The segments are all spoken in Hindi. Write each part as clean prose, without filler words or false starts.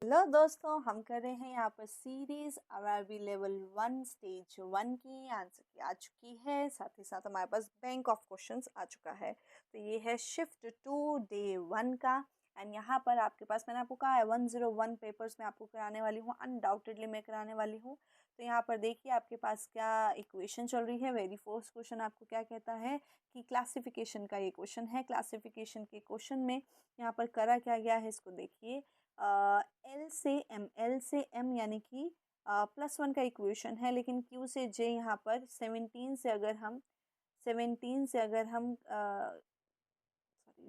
हेलो दोस्तों, हम कर रहे हैं यहाँ पर सीरीज अरबी लेवल 1 स्टेज 1 की आंसर की आ चुकी है। साथ ही साथ हमारे पास बैंक ऑफ क्वेश्चंस आ चुका है। तो ये है शिफ्ट टू डे 1 का। एंड यहाँ पर आपके पास मैंने आपको कहा है 101 पेपर्स में आपको कराने वाली हूँ, अनडाउटेडली मैं कराने वाली हूँ। तो यहाँ पर देखिए आपके पास क्या इक्वेशन चल रही है। वेरी फर्स्ट क्वेश्चन आपको क्या कहता है कि क्लासिफिकेशन का ये क्वेश्चन है। क्लासिफिकेशन के क्वेश्चन में यहाँ पर करा क्या गया है इसको देखिए। एल से एम यानी कि +1 का इक्वेशन है, लेकिन क्यू से जे यहाँ पर 17 से अगर हम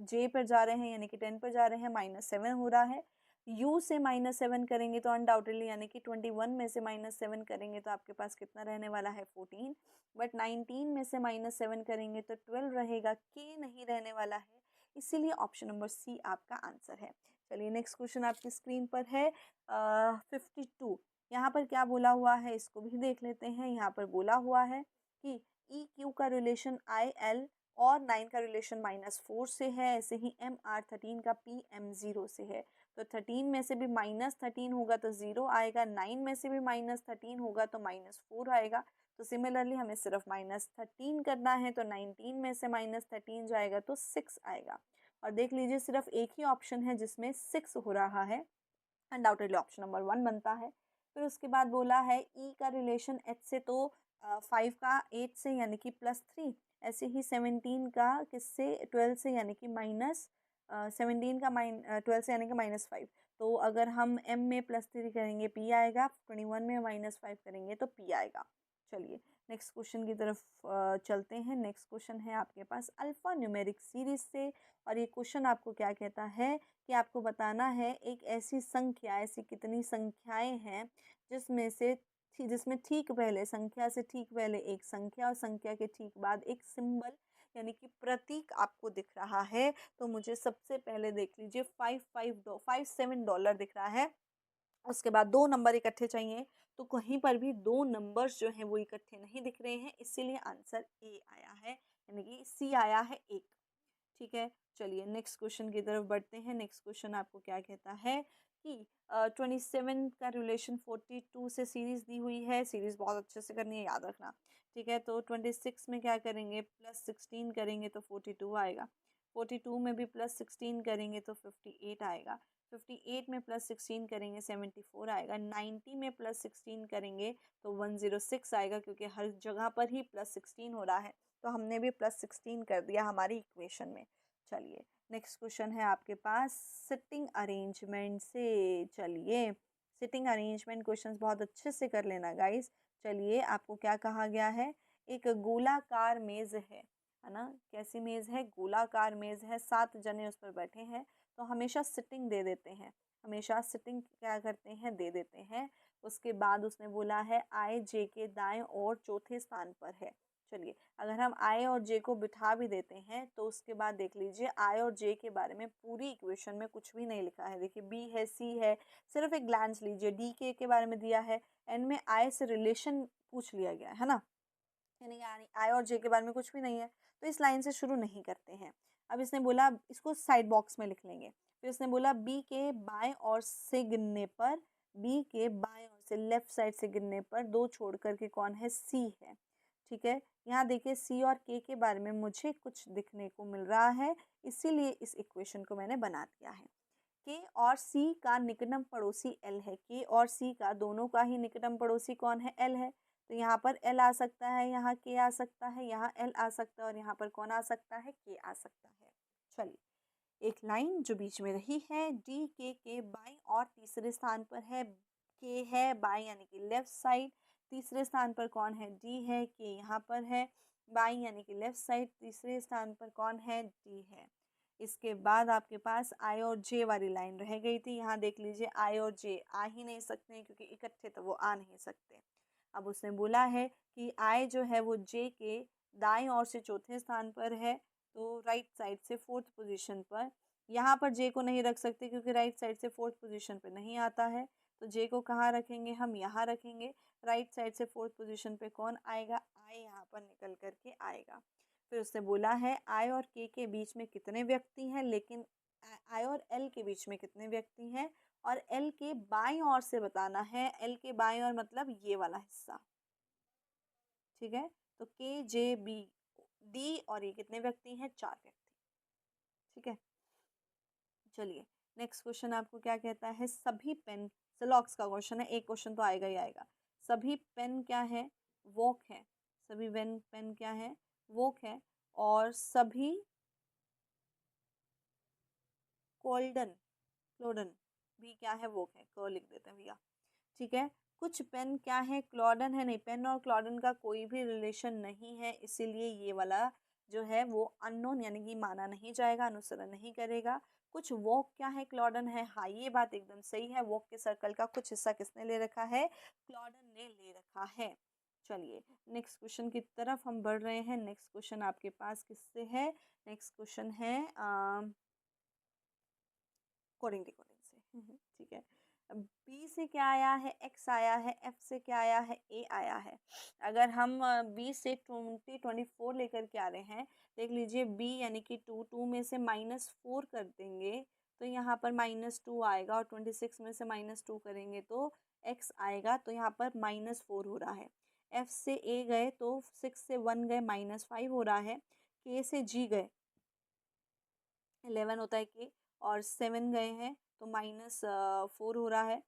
जे पर जा रहे हैं यानी कि 10 पर जा रहे हैं, -7 हो रहा है। यू से -7 करेंगे तो अनडाउटेडली यानी कि 21 में से -7 करेंगे तो आपके पास कितना रहने वाला है 14। बट 19 में से -7 करेंगे तो 12 रहेगा, के नहीं रहने वाला है। इसीलिए ऑप्शन नंबर सी आपका आंसर है। चलिए नेक्स्ट क्वेश्चन आपकी स्क्रीन पर है 52। यहाँ पर क्या बोला हुआ है इसको भी देख लेते हैं। यहाँ पर बोला हुआ है कि ई क्यू का रिलेशन आई एल और 9 का रिलेशन -4 से है। ऐसे ही एम आर 13 का पी एम 0 से है। तो 13 में से भी -13 होगा तो 0 आएगा, 9 में से भी -13 होगा तो -4 आएगा। तो सिमिलरली हमें सिर्फ -13 करना है, तो 19 में से -13 जाएगा तो 6 आएगा। और देख लीजिए सिर्फ एक ही ऑप्शन है जिसमें 6 हो रहा है, अनडाउटेडली ऑप्शन नंबर 1 बनता है। फिर उसके बाद बोला है ई का रिलेशन एच से, तो 5 का 8 से यानी कि +3। ऐसे ही 17 का किससे 12 से यानी कि 17 का 12 से यानी कि -5। तो अगर हम m में +3 करेंगे p आएगा, 21 में -5 करेंगे तो p आएगा। चलिए नेक्स्ट क्वेश्चन की तरफ चलते हैं। नेक्स्ट क्वेश्चन है आपके पास अल्फा न्यूमेरिक सीरीज से। और ये क्वेश्चन आपको क्या कहता है कि आपको बताना है एक ऐसी संख्या, ऐसी कितनी संख्याएं हैं जिसमें ठीक पहले, संख्या से ठीक पहले एक संख्या और संख्या के ठीक बाद एक सिंबल यानी कि प्रतीक आपको दिख रहा है। तो मुझे सबसे पहले देख लीजिए $57 दिख रहा है। उसके बाद 2 नंबर इकट्ठे चाहिए, तो कहीं पर भी 2 नंबर्स जो हैं वो इकट्ठे नहीं दिख रहे हैं, इसीलिए आंसर ए आया है, यानी कि सी आया है 1। ठीक है, चलिए नेक्स्ट क्वेश्चन की तरफ बढ़ते हैं। नेक्स्ट क्वेश्चन आपको क्या कहता है कि 27 का रिलेशन 42 से सीरीज दी हुई है। सीरीज बहुत अच्छे से करनी है, याद रखना। ठीक है, तो 26 में क्या करेंगे, +16 करेंगे तो 42 आएगा। 42 में भी +16 करेंगे तो 58 आएगा। 58 में +16 करेंगे 74 आएगा। 90 में +16 करेंगे तो 106 आएगा, क्योंकि हर जगह पर ही +16 हो रहा है। तो हमने भी +16 कर दिया हमारी इक्वेशन में। चलिए नेक्स्ट क्वेश्चन है आपके पास सिटिंग अरेंजमेंट से। चलिए सिटिंग अरेंजमेंट क्वेश्चंस बहुत अच्छे से कर लेना गाइस। चलिए आपको क्या कहा गया है, एक गोलाकार मेज है ना। कैसी मेज है, गोलाकार मेज है, 7 जने उस पर बैठे हैं। तो हमेशा सिटिंग दे देते हैं, हमेशा सिटिंग क्या करते हैं, दे देते हैं। उसके बाद उसने बोला है आई जे के दाएं और चौथे स्थान पर है। चलिए अगर हम आई और जे को बिठा भी देते हैं तो उसके बाद देख लीजिए आई और जे के बारे में पूरी इक्वेशन में कुछ भी नहीं लिखा है। देखिए बी है, सी है, सिर्फ एक ग्लांस लीजिए। डी के बारे में दिया है, एन में आई से रिलेशन पूछ लिया गया है ना, यानी आई और जे के बारे में कुछ भी नहीं है। तो इस लाइन से शुरू नहीं करते हैं। अब इसने बोला इसको साइड बॉक्स में लिख लेंगे। फिर इसने बोला बी के बाएं ओर से गिनने पर, बी के बाएं ओर से लेफ्ट साइड से गिनने पर 2 छोड़ करके कौन है, सी है। ठीक है, यहाँ देखिए सी और के बारे में मुझे कुछ दिखने को मिल रहा है, इसीलिए इस इक्वेशन को मैंने बना दिया है। के और सी का निकटतम पड़ोसी एल है। के और सी का दोनों का ही निकटतम पड़ोसी कौन है, एल है। तो यहाँ पर एल आ सकता है, यहाँ के आ सकता है, यहाँ एल आ सकता है, और यहाँ पर कौन आ सकता है, के आ सकता है। चलिए एक लाइन जो बीच में रही है, डी के बाएं और तीसरे स्थान पर है, के है बाएं यानी कि लेफ्ट साइड। तीसरे स्थान पर कौन है, डी है, के यहाँ पर है बाएं यानी कि लेफ्ट साइड। तीसरे स्थान पर कौन है, डी है। इसके बाद आपके पास आई और जे वाली लाइन रह गई थी। यहाँ देख लीजिए आई और जे आ ही नहीं सकते, क्योंकि इकट्ठे तो वो आ नहीं सकते। अब उसने बोला है कि आई जो है वो जे के दाएं ओर से चौथे स्थान पर है, तो राइट साइड से 4th पोजीशन पर। यहाँ पर जे को नहीं रख सकते क्योंकि राइट साइड से 4th पोजीशन पर नहीं आता है। तो जे को कहाँ रखेंगे, हम यहाँ रखेंगे। राइट साइड से 4th पोजीशन पे कौन आएगा, आई यहाँ पर निकल करके आएगा। फिर उसने बोला है आई और के बीच में कितने व्यक्ति हैं, लेकिन आई और एल के बीच में कितने व्यक्ति हैं, और एल के बाईं ओर से बताना है। एल के बाईं ओर मतलब ये वाला हिस्सा, ठीक है। तो के जे बी डी और ये कितने व्यक्ति हैं? 4 व्यक्ति, ठीक है। चलिए नेक्स्ट क्वेश्चन आपको क्या कहता है, सभी पेन, सेलॉक्स का क्वेश्चन है, एक क्वेश्चन तो आएगा ही आएगा। सभी पेन क्या है? वोक है। सभी वेन पेन क्या है? वोक है। और सभी कोल्डन, क्लोडन भी क्या है? वोक है। को लिख देते हैं भैया, ठीक है। कुछ पेन क्या है? क्लॉडन है। नहीं, पेन और क्लॉडन का कोई भी रिलेशन नहीं है, इसीलिए ये वाला जो है वो अननोन यानी कि माना नहीं जाएगा, अनुसरण नहीं करेगा। कुछ वॉक क्या है? क्लॉडन है। हाँ, ये बात एकदम सही है। वॉक के सर्कल का कुछ हिस्सा किसने ले रखा है? क्लॉडन ने ले रखा है। चलिए नेक्स्ट क्वेश्चन की तरफ हम बढ़ रहे हैं। नेक्स्ट क्वेश्चन आपके पास किससे है? नेक्स्ट क्वेश्चन है कोडिंग डिकोडिंग से ठीक है। बी से क्या आया है? एक्स आया है। एफ से क्या आया है? ए आया है। अगर हम बी से 24 लेकर के आ रहे हैं, देख लीजिए बी यानी कि 2 में से -4 कर देंगे तो यहाँ पर -2 आएगा, और 26 में से -2 करेंगे तो एक्स आएगा, तो यहाँ पर -4 हो रहा है। एफ से ए गए तो 6 से 1 गए, -5 हो रहा है। के से जी गए, 11 होता है के, और 7 गए हैं तो -4 हो रहा है।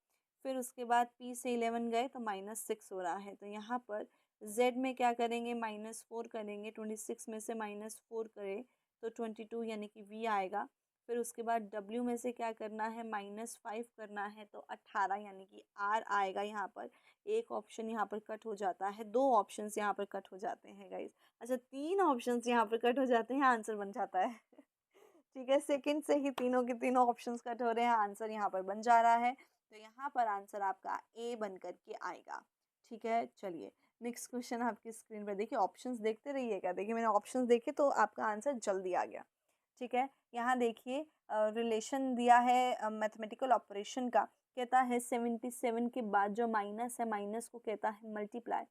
फिर उसके बाद पी से 11 गए तो -6 हो रहा है। तो यहाँ पर जेड में क्या करेंगे? -4 करेंगे। 26 में से -4 करें तो 22 यानी कि वी आएगा। फिर उसके बाद डब्ल्यू में से क्या करना है? -5 करना है तो 18 यानी कि आर आएगा। यहाँ पर एक ऑप्शन यहाँ पर कट हो जाता है, 2 ऑप्शंस यहाँ पर कट हो जाते हैं गाइज। अच्छा, 3 ऑप्शंस यहाँ पर कट हो जाते हैं, आंसर बन जाता है ठीक है, सेकंड से ही तीनों के तीनों ऑप्शंस कट हो रहे हैं, आंसर यहाँ पर बन जा रहा है। तो यहाँ पर आंसर आपका ए बन करके आएगा, ठीक है। चलिए नेक्स्ट क्वेश्चन आपकी स्क्रीन पर देखिए, ऑप्शंस देखते रहिएगा। देखिए मैंने ऑप्शंस देखे तो आपका आंसर जल्दी आ गया, ठीक है। यहाँ देखिए रिलेशन दिया है मैथमेटिकल ऑपरेशन का, कहता है 77 के बाद जो माइनस है, माइनस को कहता है मल्टीप्लाई,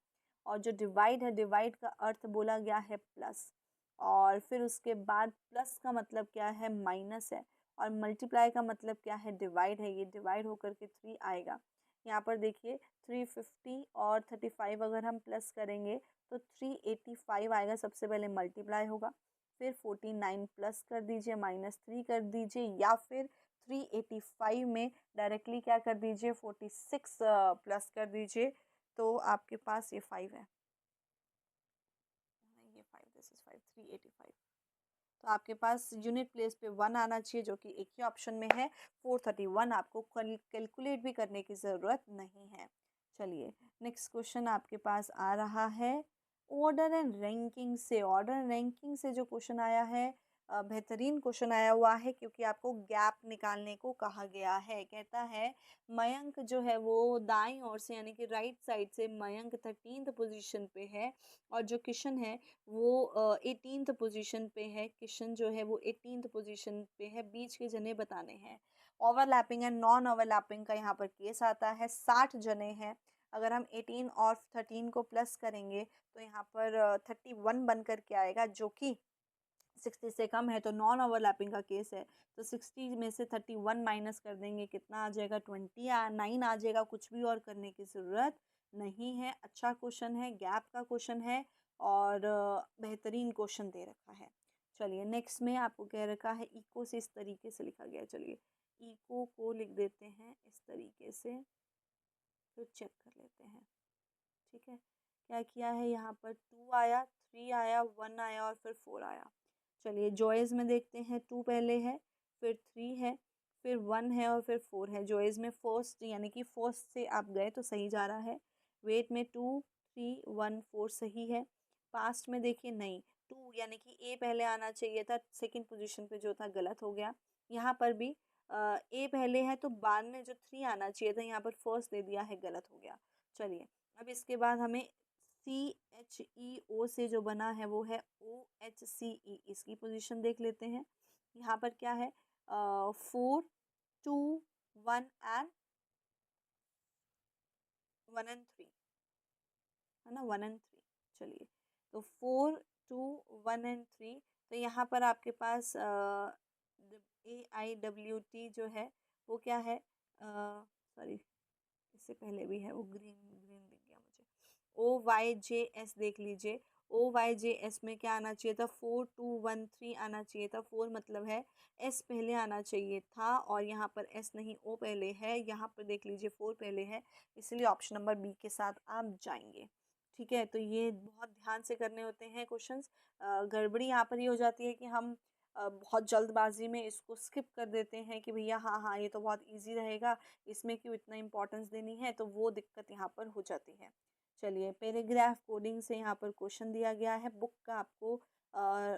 और जो डिवाइड है, डिवाइड का अर्थ बोला गया है प्लस, और फिर उसके बाद प्लस का मतलब क्या है? माइनस है, और मल्टीप्लाई का मतलब क्या है? डिवाइड है। ये डिवाइड होकर के 3 आएगा। यहाँ पर देखिए 350 और 35 अगर हम प्लस करेंगे तो 385 आएगा। सबसे पहले मल्टीप्लाई होगा, फिर 49 प्लस कर दीजिए, -3 कर दीजिए, या फिर 385 में डायरेक्टली क्या कर दीजिए? 46 प्लस कर दीजिए, तो आपके पास ये 5 है। नहीं, ये 5, दिस इज 5, 385। तो आपके पास यूनिट प्लेस पे 1 आना चाहिए, जो कि एक ही ऑप्शन में है। 431 आपको कैलकुलेट भी करने की ज़रूरत नहीं है। चलिए नेक्स्ट क्वेश्चन आपके पास आ रहा है ऑर्डर एंड रैंकिंग से। ऑर्डर एंड रैंकिंग से जो क्वेश्चन आया है, बेहतरीन क्वेश्चन आया हुआ है, क्योंकि आपको गैप निकालने को कहा गया है। कहता है मयंक जो है वो दाईं ओर से यानी कि राइट साइड से मयंक 13th पोजीशन पे है, और जो किशन है वो 18th पोजीशन पे है। किशन जो है वो 18th पोजीशन पे है। बीच के जने बताने हैं। ओवरलैपिंग एंड नॉन ओवरलैपिंग का यहाँ पर केस आता है। 60 जने हैं, अगर हम 18 और 13 को प्लस करेंगे तो यहाँ पर 31 बन करके आएगा, जो कि 60 से कम है, तो नॉन ओवरलैपिंग का केस है। तो 60 में से 31 माइनस कर देंगे, कितना आ जाएगा? 29 आ जाएगा। कुछ भी और करने की ज़रूरत नहीं है। अच्छा क्वेश्चन है, गैप का क्वेश्चन है, और बेहतरीन क्वेश्चन दे रखा है। चलिए नेक्स्ट में आपको कह रखा है इको से, इस तरीके से लिखा गया है। चलिए इको को लिख देते हैं इस तरीके से, फिर चेक कर लेते हैं, ठीक है। क्या किया है? यहाँ पर 2 आया, 3 आया, 1 आया, और फिर 4 आया। चलिए जॉयज़ में देखते हैं, 2 पहले है, फिर 3 है, फिर 1 है, और फिर 4 है। जॉयज़ में फर्स्ट यानी कि फर्स्ट से आप गए तो सही जा रहा है। वेट में 2, 3, 1, 4 सही है। पास्ट में देखिए, नहीं, 2 यानी कि ए पहले आना चाहिए था, सेकंड पोजीशन पे जो था गलत हो गया। यहाँ पर भी ए पहले है तो बाद में जो 3 आना चाहिए था, यहाँ पर फर्स्ट दे दिया है, गलत हो गया। चलिए अब इसके बाद हमें CHEO से जो बना है वो है OHCE, इसकी पोजीशन देख लेते हैं। यहाँ पर क्या है? 4, 2, 1 एंड 3, है ना, 1 एंड 3। चलिए तो 4, 2, 1 एंड 3, तो यहाँ पर आपके पास AIWT जो है वो क्या है? सॉरी, इससे पहले भी है वो, ग्रीन ग्रीन दिख गया मुझे। OYJS देख लीजिए, OYJS में क्या आना चाहिए था, 4213 आना चाहिए था। 4 मतलब है S पहले आना चाहिए था, और यहाँ पर S नहीं, O पहले है। यहाँ पर देख लीजिए 4 पहले है, इसलिए ऑप्शन नंबर बी के साथ आप जाएंगे। ठीक है, तो ये बहुत ध्यान से करने होते हैं क्वेश्चंस। गड़बड़ी यहाँ पर ये हो जाती है कि हम बहुत जल्दबाजी में इसको स्किप कर देते हैं कि भैया हाँ हाँ ये तो बहुत इजी रहेगा, इसमें क्यों इतना इम्पोर्टेंस देनी है, तो वो दिक्कत यहाँ पर हो जाती है। चलिए, पैराग्राफ कोडिंग से यहाँ पर क्वेश्चन दिया गया है। बुक का आपको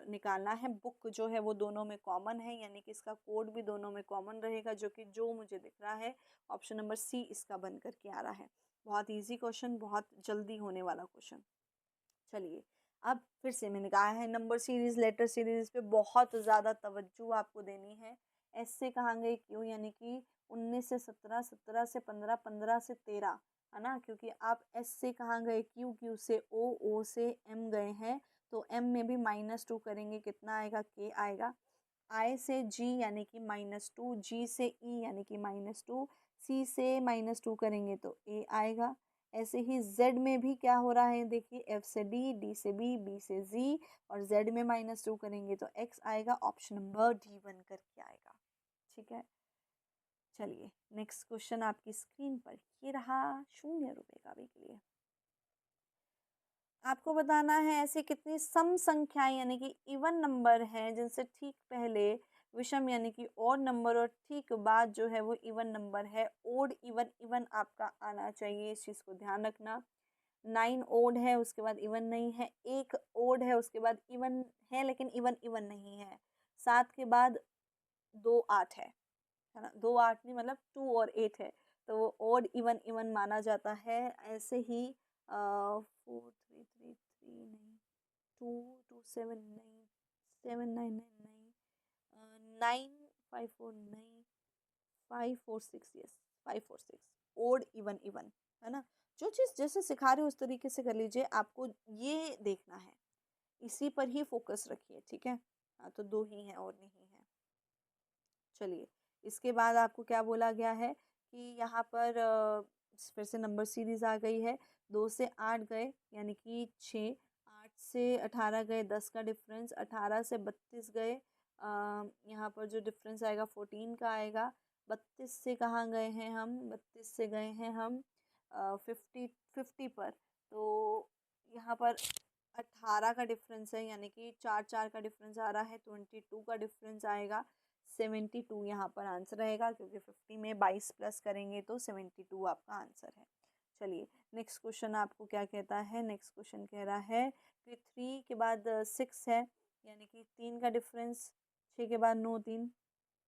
निकालना है। बुक जो है वो दोनों में कॉमन है, यानी कि इसका कोड भी दोनों में कॉमन रहेगा, जो मुझे दिख रहा है ऑप्शन नंबर सी इसका बन करके आ रहा है। बहुत इजी क्वेश्चन, बहुत जल्दी होने वाला क्वेश्चन। चलिए, अब फिर से मैंने कहा है नंबर सीरीज, लेटर सीरीज पे बहुत ज़्यादा तवज्जो आपको देनी है। एस से कहाँ गए क्यों, यानी कि 19 से 17, 17 से 15, 15 से 13, है ना, क्योंकि आप एस से कहाँ गए क्यू, क्यू से ओ, ओ से एम गए हैं, तो एम में भी -2 करेंगे, कितना आएगा, के आएगा। आई से जी यानी कि -2, जी से ई यानी कि -2, सी से -2 करेंगे तो ए आएगा। ऐसे ही जेड में भी क्या हो रहा है, देखिए एफ से डी, डी से बी, बी से जी, और जेड में -2 करेंगे तो एक्स आएगा। ऑप्शन नंबर डी बन करके आएगा। ठीक है, चलिए नेक्स्ट क्वेश्चन आपकी स्क्रीन पर ये रहा, 0 रुपये का भी के लिए। आपको बताना है ऐसी कितनी सम संख्याएं यानी कि इवन नंबर हैं जिनसे ठीक पहले विषम यानी कि ओड नंबर और ठीक बाद जो है वो इवन नंबर है। ओड इवन, इवन आपका आना चाहिए, इस चीज़ को ध्यान रखना। 9 ओड है, उसके बाद इवन नहीं है। 1 ओड है, उसके बाद इवन है लेकिन इवन इवन नहीं है। 7 के बाद 2 8 है ना, 2 8 नहीं, मतलब 2 और 8 है, तो वो ओड इवन इवन माना जाता है। ऐसे ही 4333 नहीं, 227 नहीं, 799 नहीं, 954 नहीं, 546, यस 546। ओड इवन इवन, है ना। जो चीज़ जैसे सिखा रहे हो उस तरीके से कर लीजिए, आपको ये देखना है, इसी पर ही फोकस रखिए। ठीक है, हाँ तो 2 ही हैं और नहीं है। चलिए, इसके बाद आपको क्या बोला गया है कि यहाँ पर फिर से नंबर सीरीज आ गई है। 2 से 8 गए यानी कि 6, 8 से 18 गए, 10 का डिफरेंस, 18 से 32 गए, यहाँ पर जो डिफरेंस आएगा 14 का आएगा। 32 से कहाँ गए हैं हम, 32 से गए हैं हम 50 पर, तो यहाँ पर 18 का डिफरेंस है, यानी कि 4 4 का डिफरेंस आ रहा है, 22 का डिफरेंस आएगा, 72 यहाँ पर आंसर रहेगा, क्योंकि 50 में 22 प्लस करेंगे तो 72 आपका आंसर है। चलिए, नेक्स्ट क्वेश्चन आपको क्या कहता है, नेक्स्ट क्वेश्चन कह रहा है कि 3 के बाद 6 है, यानी कि 3 का डिफरेंस, 6 के बाद 9, 3,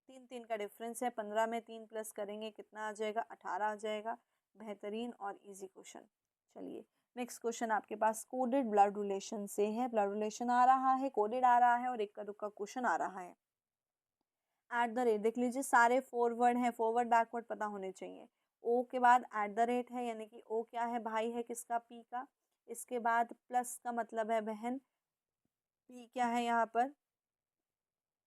3 3 का डिफरेंस है, 15 में 3 प्लस करेंगे कितना आ जाएगा, 18 आ जाएगा। बेहतरीन और इजी क्वेश्चन। चलिए, नेक्स्ट क्वेश्चन आपके पास कोडेड ब्लड रिलेशन से है। ब्लड रिलेशन आ रहा है, कोडेड आ रहा है, और इक्का दुक्का क्वेश्चन आ रहा है। एट द रेट देख लीजिए, सारे फॉरवर्ड हैं, फॉरवर्ड बैकवर्ड पता होने चाहिए। ओ के बाद एट द रेट है, यानी कि ओ क्या है, भाई है किसका, पी का। इसके बाद प्लस का मतलब है बहन, पी क्या है यहाँ पर,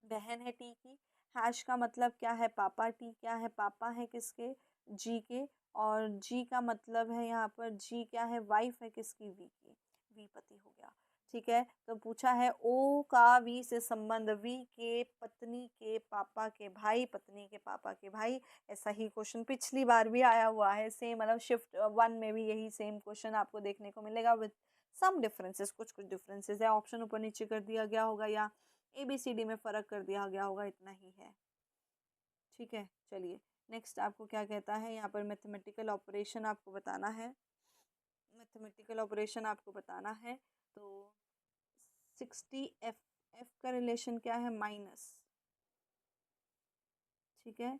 बहन है टी की। हैश का मतलब क्या है, पापा। टी क्या है, पापा है किसके, जी के। और जी का मतलब है यहाँ पर, जी क्या है, वाइफ है किसकी, वी की, वी पति हो गया। ठीक है, तो पूछा है ओ का वी से संबंध, वी के पत्नी के पापा के भाई, पत्नी के पापा के भाई। ऐसा ही क्वेश्चन पिछली बार भी आया हुआ है, सेम, मतलब शिफ्ट 1 में भी यही सेम क्वेश्चन आपको देखने को मिलेगा, विद सम डिफरेंसेस, कुछ कुछ डिफरेंसेस है, ऑप्शन ऊपर नीचे कर दिया गया होगा या ABCD में फ़र्क कर दिया गया होगा, इतना ही है। ठीक है, चलिए नेक्स्ट आपको क्या कहता है, यहाँ पर मैथमेटिकल ऑपरेशन आपको बताना है। मैथमेटिकल ऑपरेशन आपको बताना है, तो 60 एफ, एफ का रिलेशन क्या है, माइनस। ठीक है,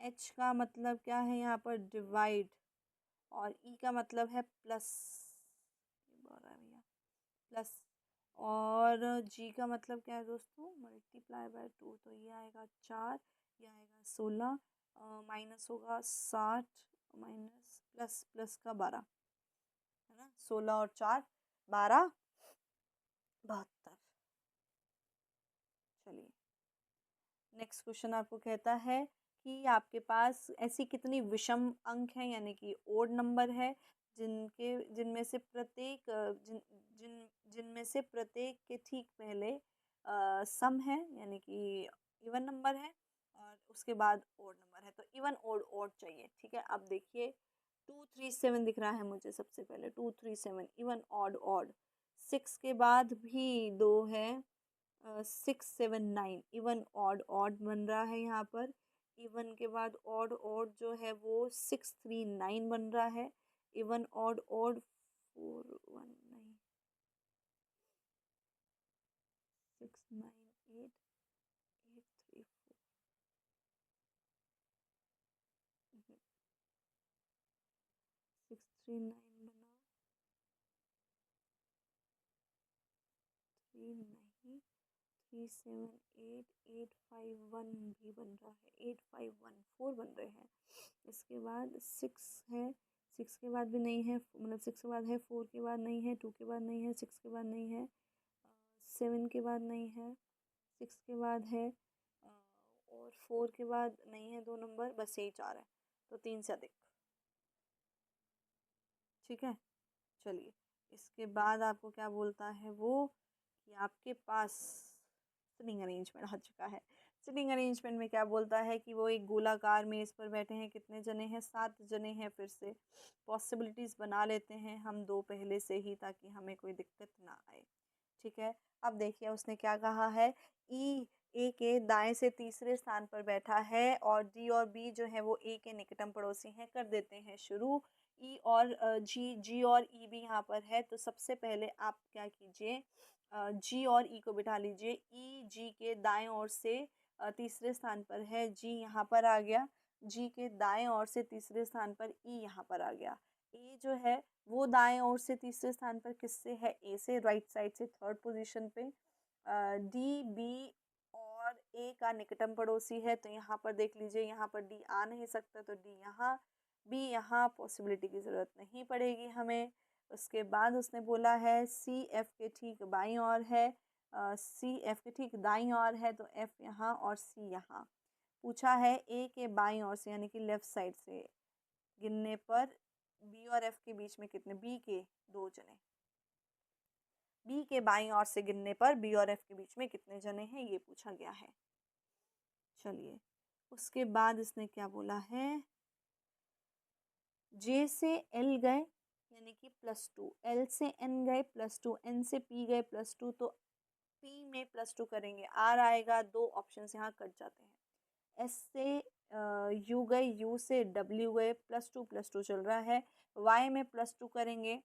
एच का मतलब क्या है यहाँ पर, डिवाइड, और ई का मतलब है प्लस, बोल रहा है भैया, प्लस। और जी का मतलब क्या है दोस्तों, मल्टीप्लाई बाय 2, तो ये आएगा 4, ये आएगा 16, माइनस होगा 60, माइनस प्लस, प्लस का 12, है ना, 16 और 4 12, 72। चलिए, नेक्स्ट क्वेश्चन आपको कहता है कि आपके पास ऐसी कितनी विषम अंक हैं यानी कि ओड नंबर है जिनमें से प्रत्येक जिनमें से प्रत्येक के ठीक पहले सम है यानी कि इवन नंबर है और उसके बाद ओड नंबर है। तो इवन ओड ओड चाहिए। ठीक है, अब देखिए 237 दिख रहा है मुझे सबसे पहले 237 इवन ऑड ऑड। 6 के बाद भी 2 है 679 इवन ऑड ऑड बन रहा है यहाँ पर। इवन के बाद ऑड ऑड जो है वो 639 बन रहा है। इवन ऑड ऑड 419 698 834 639 बना 3 नहीं 378851 भी बन रहा है 8514 बन रहे हैं। इसके बाद 6 है 6 के बाद भी नहीं है मतलब 6 के बाद है 4 के बाद नहीं है 2 के बाद नहीं है 6 के बाद नहीं है 7 के बाद नहीं है 6 के बाद है और 4 के बाद नहीं है 2 नंबर बस यही 4 है तो 3 से अधिक। ठीक है, चलिए इसके बाद आपको क्या बोलता है वो कि आपके पास सिटिंग अरेंजमेंट आ चुका है। सिटिंग अरेंजमेंट में क्या बोलता है कि वो एक गोलाकार मेज पर बैठे हैं। कितने जने हैं 7 जने हैं। फिर से पॉसिबिलिटीज़ बना लेते हैं हम 2 पहले से ही ताकि हमें कोई दिक्कत ना आए। ठीक है, अब देखिए उसने क्या कहा है ई ए के दाएं से तीसरे स्थान पर बैठा है और डी और बी जो है वो ए के निकटम पड़ोसी हैं। कर देते हैं शुरू। ई और जी और ई भी यहाँ पर है तो सबसे पहले आप क्या कीजिए जी और ई को बिठा लीजिए। ई जी के दाएं ओर से तीसरे स्थान पर है। जी यहाँ पर आ गया। जी के दाएं ओर से तीसरे स्थान पर ई यहाँ पर आ गया। ए जो है वो दाएं ओर से तीसरे स्थान पर किससे है ए से राइट साइड से थर्ड पोजीशन पे। डी बी और ए का निकटम पड़ोसी है तो यहाँ पर देख लीजिए यहाँ पर डी आ नहीं सकता तो डी यहाँ बी यहाँ पॉसिबिलिटी की ज़रूरत नहीं पड़ेगी हमें। उसके बाद उसने बोला है सी एफ के ठीक बाईं ओर है। सी एफ के ठीक दाईं ओर है तो एफ यहाँ और सी यहाँ। पूछा है ए के बाईं ओर से यानी कि लेफ्ट साइड से गिनने पर बी और एफ के बीच में कितने बी के 2 जने। बी के बाईं ओर से गिनने पर बी और एफ के बीच में कितने जने हैं ये पूछा गया है। चलिए उसके बाद इसने क्या बोला है जे से एल गए यानी कि +2 एल से एन गए +2 एन से पी गए +2 तो पी में +2 करेंगे आर आएगा। 2 ऑप्शन यहाँ कट जाते हैं। एस से यू गए यू से डब्ल्यू गए +2 चल रहा है। वाई में +2 करेंगे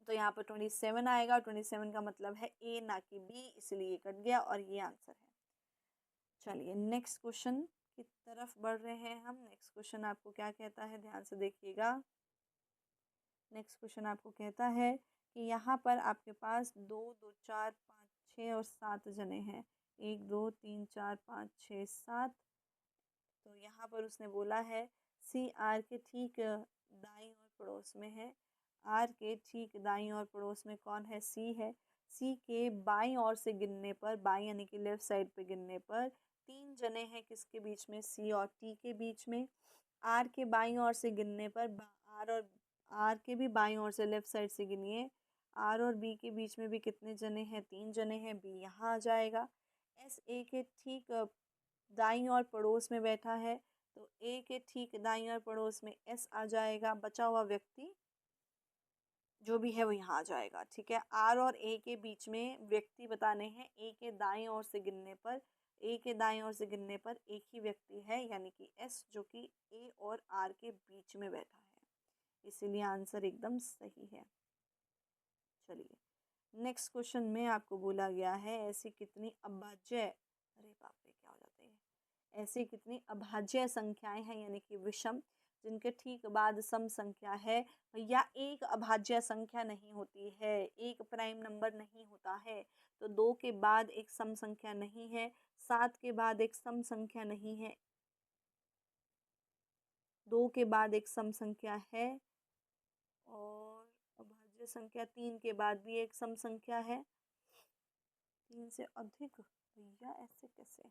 तो यहाँ पर 27 आएगा। 27 का मतलब है ए ना कि बी इसलिए कट गया और ये आंसर है। चलिए नेक्स्ट क्वेश्चन की तरफ बढ़ रहे हैं हम। नेक्स्ट क्वेश्चन आपको क्या कहता है ध्यान से देखिएगा। नेक्स्ट क्वेश्चन आपको कहता है कि यहाँ पर आपके पास 2 2 4 5 6 और 7 जने हैं। 1 2 3 4 5 6 7 तो यहाँ पर उसने बोला है सी आर के ठीक दाईं और पड़ोस में है। आर के ठीक दाईं और पड़ोस में कौन है सी है। सी के बाईं ओर से गिनने पर बाईं यानी कि लेफ्ट साइड पे गिनने पर 3 जने हैं किसके बीच में सी और टी के बीच में। आर के बाईं ओर से गिनने पर आर के भी बाईं ओर से लेफ्ट साइड से गिनिए। आर और बी के बीच में भी कितने जने हैं 3 जने हैं बी यहाँ आ जाएगा। एस ए के ठीक दाईं ओर पड़ोस में बैठा है तो ए के ठीक दाईं ओर पड़ोस में एस आ जाएगा। बचा हुआ व्यक्ति जो भी है वो यहाँ आ जाएगा। ठीक है, आर और ए के बीच में व्यक्ति बताने हैं। ए के दाईं ओर से गिनने पर ए के दाईं ओर से गिनने पर एक ही व्यक्ति है यानी कि एस जो कि ए और आर के बीच में बैठा है इसीलिए आंसर एकदम सही है। चलिए नेक्स्ट क्वेश्चन में आपको बोला गया है ऐसी कितनी अभाज्य अरे बाप रे क्या हो जाते हैं ऐसी कितनी अभाज्य संख्याएं हैं यानी कि विषम जिनके ठीक बाद सम संख्या है या एक अभाज्य संख्या नहीं होती है एक प्राइम नंबर नहीं होता है। तो 2 के बाद एक सम संख्या नहीं है 7 के बाद एक सम संख्या नहीं है 2 के बाद एक सम संख्या है और अभाज्य संख्या 3 के बाद भी एक सम संख्या है। 3 से अधिक भैया ऐसे कैसे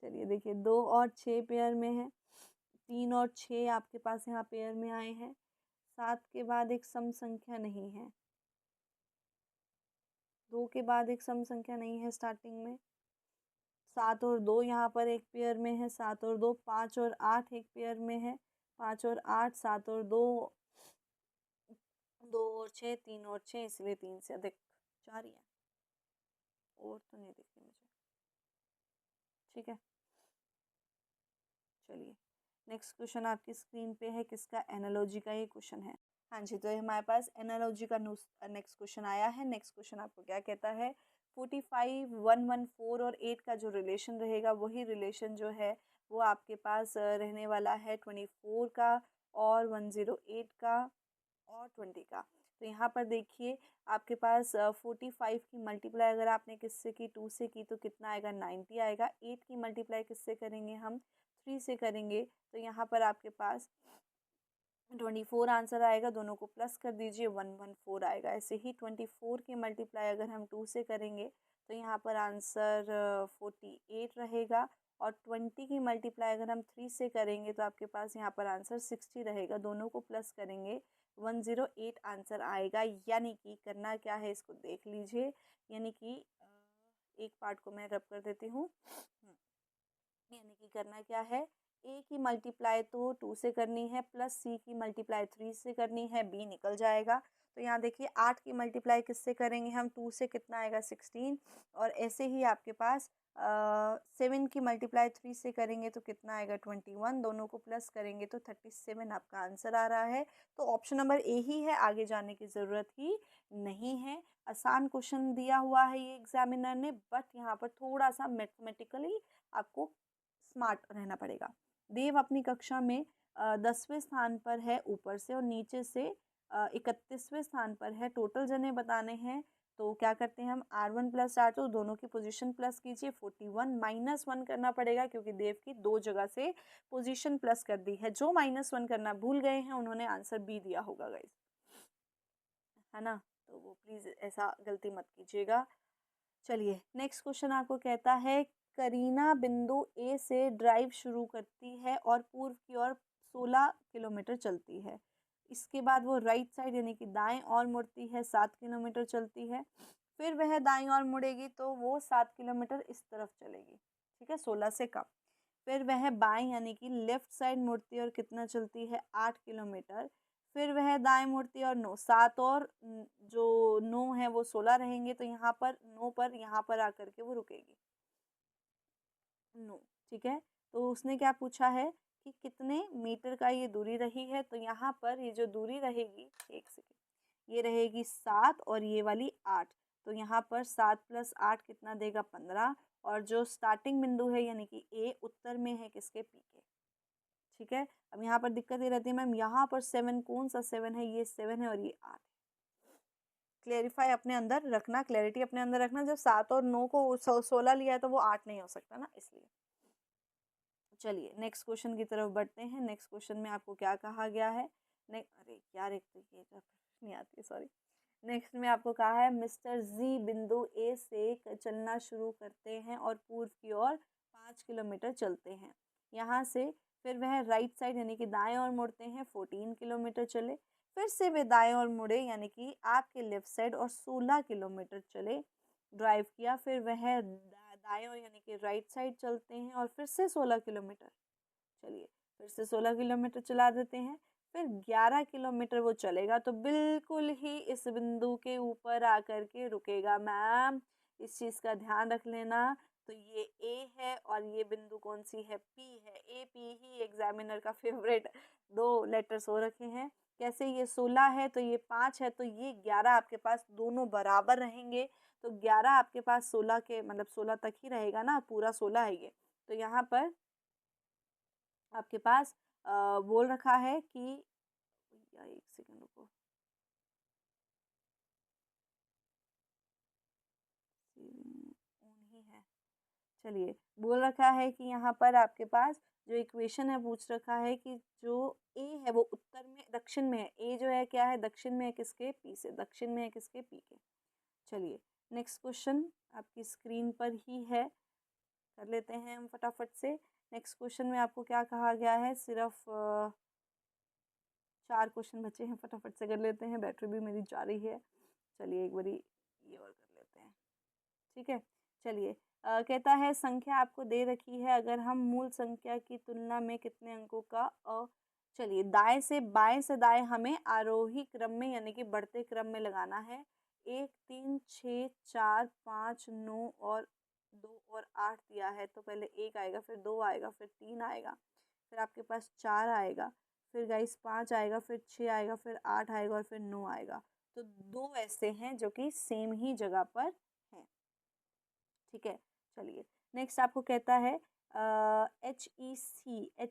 चलिए देखिए 2 और 6 पेयर में है, 3 और 6 आपके पास यहाँ पेयर में आए हैं, 7 के बाद एक सम संख्या नहीं है, 2 के बाद एक सम संख्या नहीं है स्टार्टिंग में, 7 और 2 यहाँ पर एक पेयर में है, 7 और 2 5 और 8 एक पेयर में है, 5 और 8 7 और 2 2 और 6 3 और 6 इसलिए 3 से अधिक 4 ही है, और तो नहीं दिख रही मुझे। ठीक है, चलिए नेक्स्ट क्वेश्चन आपकी स्क्रीन पे है, किसका एनालॉजी का ये क्वेश्चन है। हाँ जी, तो ये हमारे पास एनालॉजी का नेक्स्ट क्वेश्चन आया है। नेक्स्ट क्वेश्चन आपको क्या कहता है, 45 114 और 8 का जो रिलेशन रहेगा वही रिलेशन जो है वो आपके पास रहने वाला है 24 का और 108 का और 20 का। तो यहाँ पर देखिए आपके पास 45 की मल्टीप्लाई अगर आपने किससे की, 2 से की, तो कितना आएगा 90 आएगा। 8 की मल्टीप्लाई किससे करेंगे हम, 3 से करेंगे, तो यहाँ पर आपके पास 24 आंसर आएगा। दोनों को प्लस कर दीजिए, 114 आएगा। ऐसे ही 24 की मल्टीप्लाई अगर हम 2 से करेंगे तो यहाँ पर आंसर 48 रहेगा, और 20 की मल्टीप्लाई अगर हम 3 से करेंगे तो आपके पास यहाँ पर आंसर 60 रहेगा। दोनों को प्लस करेंगे 108 आंसर आएगा। यानी कि करना क्या है इसको देख लीजिए, यानी कि एक पार्ट को मैं रब कर देती हूँ। यानी कि करना क्या है, ए की मल्टीप्लाई तो 2 से करनी है, प्लस सी की मल्टीप्लाई 3 से करनी है, बी निकल जाएगा। तो यहाँ देखिए 8 की मल्टीप्लाई किससे करेंगे हम, 2 से कितना आएगा 16, और ऐसे ही आपके पास 7 की मल्टीप्लाई 3 से करेंगे तो कितना आएगा 21, दोनों को प्लस करेंगे तो 37 आपका आंसर आ रहा है। तो ऑप्शन नंबर ए ही है, आगे जाने की ज़रूरत ही नहीं है। आसान क्वेश्चन दिया हुआ है ये एग्जामिनर ने, बट यहाँ पर थोड़ा सा मैथमेटिकली आपको स्मार्ट रहना पड़ेगा। देव अपनी कक्षा में 10वें स्थान पर है ऊपर से, और नीचे से 31वें स्थान पर है। टोटल जने बताने हैं, तो क्या करते हैं हम, R1 प्लस R2 दोनों की पोजीशन प्लस कीजिए, 41 -1 करना पड़ेगा क्योंकि देव की 2 जगह से पोजीशन प्लस कर दी है। जो -1 करना भूल गए हैं उन्होंने आंसर बी दिया होगा गाइस, है ना, तो वो प्लीज़ ऐसा गलती मत कीजिएगा। चलिए नेक्स्ट क्वेश्चन आपको कहता है, करीना बिंदु ए से ड्राइव शुरू करती है और पूर्व की ओर 16 किलोमीटर चलती है। इसके बाद वो राइट साइड यानी कि दाएं ओर मुड़ती है, 7 किलोमीटर चलती है। फिर वह दाएं ओर मुड़ेगी तो वो 7 किलोमीटर इस तरफ चलेगी, ठीक है, 16 से कम। फिर वह बाएं यानी कि लेफ्ट साइड मुड़ती है और कितना चलती है, 8 किलोमीटर। फिर वह दाएं मुड़ती है और 9 7 और जो 9 है वो 16 रहेंगे, तो यहाँ पर 9 पर यहाँ पर आकर के वो रुकेगी 9, ठीक है। तो उसने क्या पूछा है कि कितने मीटर का ये दूरी रही है, तो यहाँ पर ये जो दूरी रहेगी, एक सेकेंड, ये रहेगी 7 और ये वाली 8। तो यहाँ पर 7 + 8 कितना देगा 15, और जो स्टार्टिंग बिंदु है यानी कि ए उत्तर में है किसके, पी के, ठीक है। अब यहाँ पर दिक्कत ये रहती है मैम, यहाँ पर 7 कौन सा 7 है, ये 7 है और ये 8। क्लेरिफाई अपने अंदर रखना, क्लैरिटी अपने अंदर रखना, जब 7 और 9 को 16 लिया है तो वो 8 नहीं हो सकता ना, इसलिए। चलिए नेक्स्ट क्वेश्चन की तरफ बढ़ते हैं। नेक्स्ट क्वेश्चन में आपको क्या कहा गया है, अरे यार एक तो ये नहीं आती, सॉरी। नेक्स्ट में आपको कहा है, मिस्टर जी बिंदु ए से चलना शुरू करते हैं और पूर्व की ओर 5 किलोमीटर चलते हैं। यहाँ से फिर वह राइट साइड यानी कि दाएं ओर मुड़ते हैं, 14 किलोमीटर चले। फिर से वे दाएं ओर मुड़े यानी कि आपके लेफ्ट साइड और 16 किलोमीटर चले, ड्राइव किया। फिर वह दाएं ओर यानी कि राइट साइड चलते हैं और फिर से 16 किलोमीटर, चलिए फिर से 16 किलोमीटर चला देते हैं। फिर 11 किलोमीटर वो चलेगा तो बिल्कुल ही इस बिंदु के ऊपर आकर के रुकेगा मैम, इस चीज़ का ध्यान रख लेना। तो ये ए है और ये बिंदु कौन सी है, पी है। ए पी ही एग्जामिनर का फेवरेट 2 लेटर्स हो रखे हैं। कैसे, ये 16 है तो ये 5 है, तो ये 11 आपके पास दोनों बराबर रहेंगे। तो 11 आपके पास 16 के मतलब 16 तक ही रहेगा ना, पूरा 16 है ये। तो यहाँ पर आपके पास बोल रखा है कि, या एक सेकंड रुको, ऑन ही है। चलिए बोल रखा है कि यहाँ पर आपके पास जो इक्वेशन है पूछ रखा है कि जो ए है वो उत्तर में दक्षिण में है। ए जो है क्या है, दक्षिण में है किसके, पी से, दक्षिण में है किसके, पी के। चलिए नेक्स्ट क्वेश्चन आपकी स्क्रीन पर ही है, कर लेते हैं हम फटाफट से। नेक्स्ट क्वेश्चन में आपको क्या कहा गया है, सिर्फ 4 क्वेश्चन बचे हैं, फटाफट से कर लेते हैं, बैटरी भी मेरी जा रही है। चलिए एक बारी ये और कर लेते हैं, ठीक है। चलिए कहता है संख्या आपको दे रखी है, अगर हम मूल संख्या की तुलना में कितने अंकों का चलिए दाएं से बाएं से दाएं हमें आरोही क्रम में यानी कि बढ़ते क्रम में लगाना है। 1 3 6 4 5 9 और 2 और 8 दिया है, तो पहले 1 आएगा, फिर 2 आएगा, फिर 3 आएगा, फिर आपके पास 4 आएगा, फिर गाइस 5 आएगा, फिर 6 आएगा, फिर 8 आएगा और फिर 9 आएगा। तो 2 ऐसे हैं जो कि सेम ही जगह पर हैं, ठीक है। चलिए नेक्स्ट आपको कहता है एच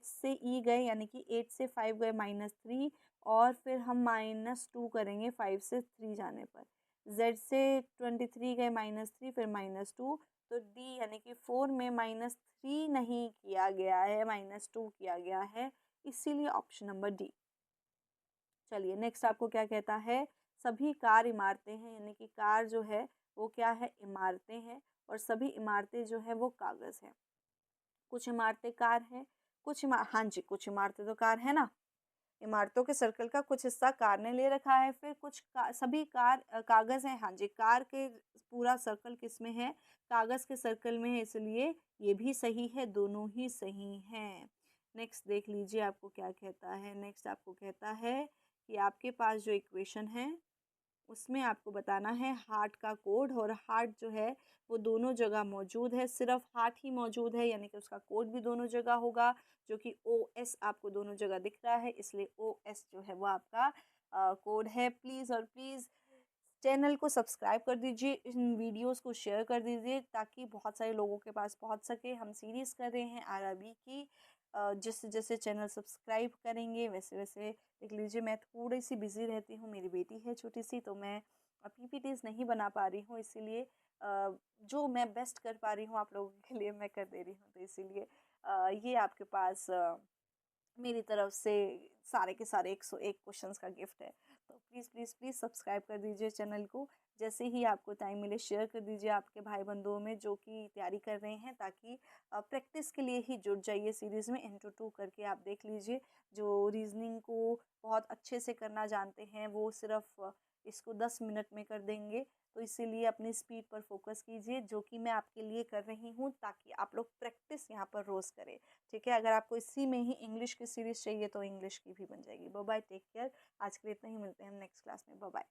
से ई गए यानी कि 8 से 5 गए -3, और फिर हम -2 करेंगे 5 से 3 जाने पर। जेड से 23 गए -3 फिर -2, तो डी यानी कि 4 में -3 नहीं किया गया है, -2 किया गया है, इसीलिए ऑप्शन नंबर डी। चलिए नेक्स्ट आपको क्या कहता है, सभी कार इमारतें हैं यानी कि कार जो है वो क्या है, इमारतें हैं, और सभी इमारतें जो है वो कागज़ है। कुछ इमारतें कार हैं, हाँ जी, कुछ इमारतें तो कार है ना, इमारतों के सर्कल का कुछ हिस्सा कार ने ले रखा है, फिर सभी कार कागज़ हैं, हाँ जी, कार के पूरा सर्कल किस में है, कागज़ के सर्कल में है, इसलिए ये भी सही है, दोनों ही सही हैं। नेक्स्ट देख लीजिए आपको क्या कहता है, नेक्स्ट आपको कहता है कि आपके पास जो इक्वेशन है उसमें आपको बताना है हार्ट का कोड, और हार्ट जो है वो दोनों जगह मौजूद है, सिर्फ हार्ट ही मौजूद है यानी कि उसका कोड भी दोनों जगह होगा, जो कि OS आपको दोनों जगह दिख रहा है, इसलिए OS जो है वो आपका कोड है। प्लीज़ और प्लीज़ चैनल को सब्सक्राइब कर दीजिए, इन वीडियोस को शेयर कर दीजिए ताकि बहुत सारे लोगों के पास पहुंच सके। हम सीरीज़ कर रहे हैं आरआरबी की, जैसे जैसे चैनल सब्सक्राइब करेंगे वैसे वैसे देख लीजिए, मैं थोड़ी सी बिज़ी रहती हूँ, मेरी बेटी है छोटी सी, तो मैं PPTs नहीं बना पा रही हूँ, इसीलिए जो मैं बेस्ट कर पा रही हूँ आप लोगों के लिए मैं कर दे रही हूँ, तो इसीलिए ये आपके पास मेरी तरफ से सारे के सारे 101 क्वेश्चंस का गिफ्ट है। तो प्लीज़ प्लीज़ प्लीज़ सब्सक्राइब कर दीजिए चैनल को, जैसे ही आपको टाइम मिले शेयर कर दीजिए आपके भाई बंधुओं में जो कि तैयारी कर रहे हैं, ताकि प्रैक्टिस के लिए ही जुड़ जाइए सीरीज़ में। इंटू 2 करके आप देख लीजिए, जो रीजनिंग को बहुत अच्छे से करना जानते हैं वो सिर्फ इसको 10 मिनट में कर देंगे, तो इसीलिए अपनी स्पीड पर फोकस कीजिए, जो कि मैं आपके लिए कर रही हूँ ताकि आप लोग प्रैक्टिस यहाँ पर रोज़ करें, ठीक है। अगर आपको इसी में ही इंग्लिश की सीरीज़ चाहिए तो इंग्लिश की भी बन जाएगी। Bye bye, take care. आज के लिए इतना ही, मिलते हैं हम नेक्स्ट क्लास में। Bye bye.